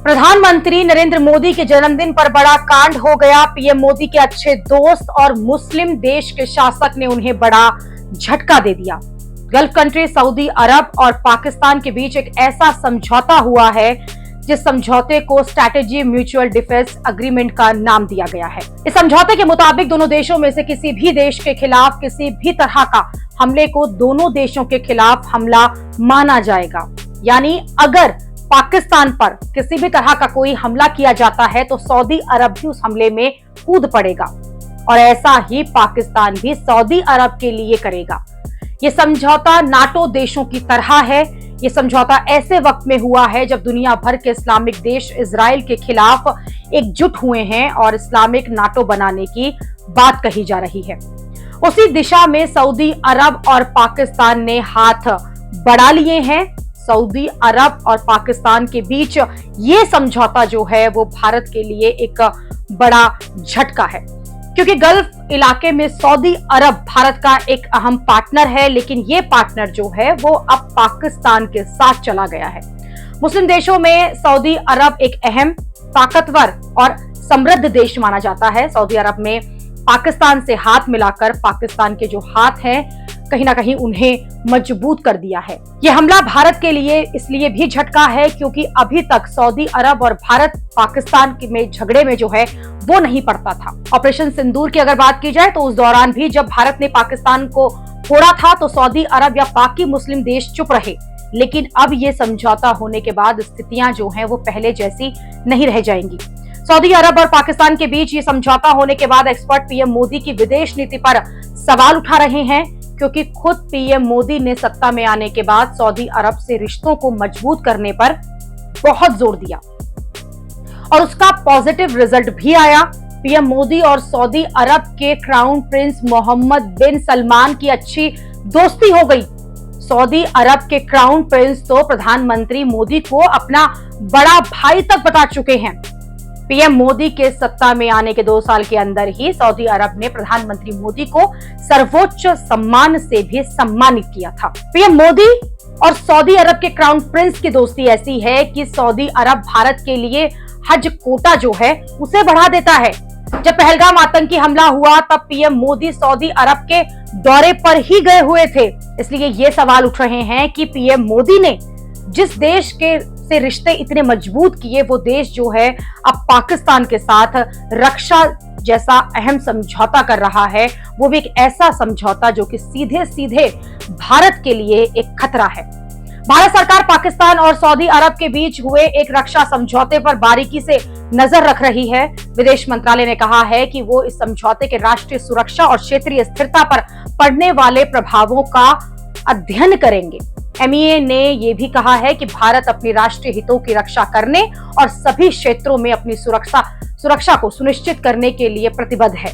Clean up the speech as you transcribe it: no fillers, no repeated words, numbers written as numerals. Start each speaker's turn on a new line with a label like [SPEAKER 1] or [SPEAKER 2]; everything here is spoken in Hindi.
[SPEAKER 1] प्रधानमंत्री नरेंद्र मोदी के जन्मदिन पर बड़ा कांड हो गया। पीएम मोदी के अच्छे दोस्त और मुस्लिम देश के शासक ने उन्हें बड़ा झटका दे दिया। गल्फ कंट्री सऊदी अरब और पाकिस्तान के बीच एक ऐसा समझौता हुआ है जिस समझौते को स्ट्रैटेजी म्यूचुअल डिफेंस एग्रीमेंट का नाम दिया गया है। इस समझौते के मुताबिक दोनों देशों में से किसी भी देश के खिलाफ किसी भी तरह का हमले को दोनों देशों के खिलाफ हमला माना जाएगा। यानी अगर पाकिस्तान पर किसी भी तरह का कोई हमला किया जाता है तो सऊदी अरब भी उस हमले में कूद पड़ेगा और ऐसा ही पाकिस्तान भी सऊदी अरब के लिए करेगा। ये समझौता नाटो देशों की तरह है। ये समझौता ऐसे वक्त में हुआ है जब दुनिया भर के इस्लामिक देश इजराइल के खिलाफ एकजुट हुए हैं और इस्लामिक नाटो बनाने की बात कही जा रही है। उसी दिशा में सऊदी अरब और पाकिस्तान ने हाथ बढ़ा लिए हैं। सऊदी अरब और पाकिस्तान के बीच ये समझौता जो है वो भारत के लिए एक बड़ा झटका है, क्योंकि गल्फ इलाके में सऊदी अरब भारत का एक अहम पार्टनर है, लेकिन ये पार्टनर जो है वो अब पाकिस्तान के साथ चला गया है। मुस्लिम देशों में सऊदी अरब एक अहम, ताकतवर और समृद्ध देश माना जाता है। सऊदी अरब में पाकिस्तान से हाथ मिलाकर पाकिस्तान के जो हाथ हैं कहीं ना कहीं उन्हें मजबूत कर दिया है। यह हमला भारत के लिए इसलिए भी झटका है क्योंकि अभी तक सऊदी अरब और भारत पाकिस्तान में झगड़े में जो है वो नहीं पड़ता था। ऑपरेशन सिंदूर की अगर बात की जाए तो उस दौरान भी जब भारत ने पाकिस्तान को फोड़ा था तो सऊदी अरब या बाकी मुस्लिम देश चुप रहे, लेकिन अब ये समझौता होने के बाद स्थितियां जो है वो पहले जैसी नहीं रह जाएंगी। सऊदी अरब और पाकिस्तान के बीच ये समझौता होने के बाद एक्सपर्ट पीएम मोदी की विदेश नीति पर सवाल उठा रहे हैं, क्योंकि खुद पीएम मोदी ने सत्ता में आने के बाद सऊदी अरब से रिश्तों को मजबूत करने पर बहुत जोर दिया और उसका पॉजिटिव रिजल्ट भी आया। पीएम मोदी और सऊदी अरब के क्राउन प्रिंस मोहम्मद बिन सलमान की अच्छी दोस्ती हो गई। सऊदी अरब के क्राउन प्रिंस तो प्रधानमंत्री मोदी को अपना बड़ा भाई तक बता चुके हैं। पीएम मोदी के सत्ता में आने के 2 साल के अंदर ही सऊदी अरब ने प्रधानमंत्री मोदी को सर्वोच्च सम्मान से भी सम्मानित किया था। पीएम मोदी और सऊदी अरब के क्राउन प्रिंस की दोस्ती ऐसी है कि सऊदी अरब भारत के लिए हज कोटा जो है उसे बढ़ा देता है। जब पहलगाम आतंकी हमला हुआ तब पीएम मोदी सऊदी अरब के दौरे पर ही गए हुए थे। इसलिए ये सवाल उठ रहे हैं कि पीएम मोदी ने जिस देश के से रिश्ते इतने मजबूत किए वो देश जो है अब पाकिस्तान के साथ रक्षा जैसा अहम समझौता कर रहा है, वो भी एक ऐसा समझौता जो कि सीधे सीधे भारत के लिए एक खतरा है। भारत सरकार पाकिस्तान और सऊदी अरब के बीच हुए एक रक्षा समझौते पर बारीकी से नजर रख रही है। विदेश मंत्रालय ने कहा है कि वो इस समझौते के राष्ट्रीय सुरक्षा और क्षेत्रीय स्थिरता पर पड़ने वाले प्रभावों का अध्ययन करेंगे। एमईए ने यह भी कहा है कि भारत अपनी राष्ट्रीय हितों की रक्षा करने और सभी क्षेत्रों में अपनी सुरक्षा को सुनिश्चित करने के लिए प्रतिबद्ध है।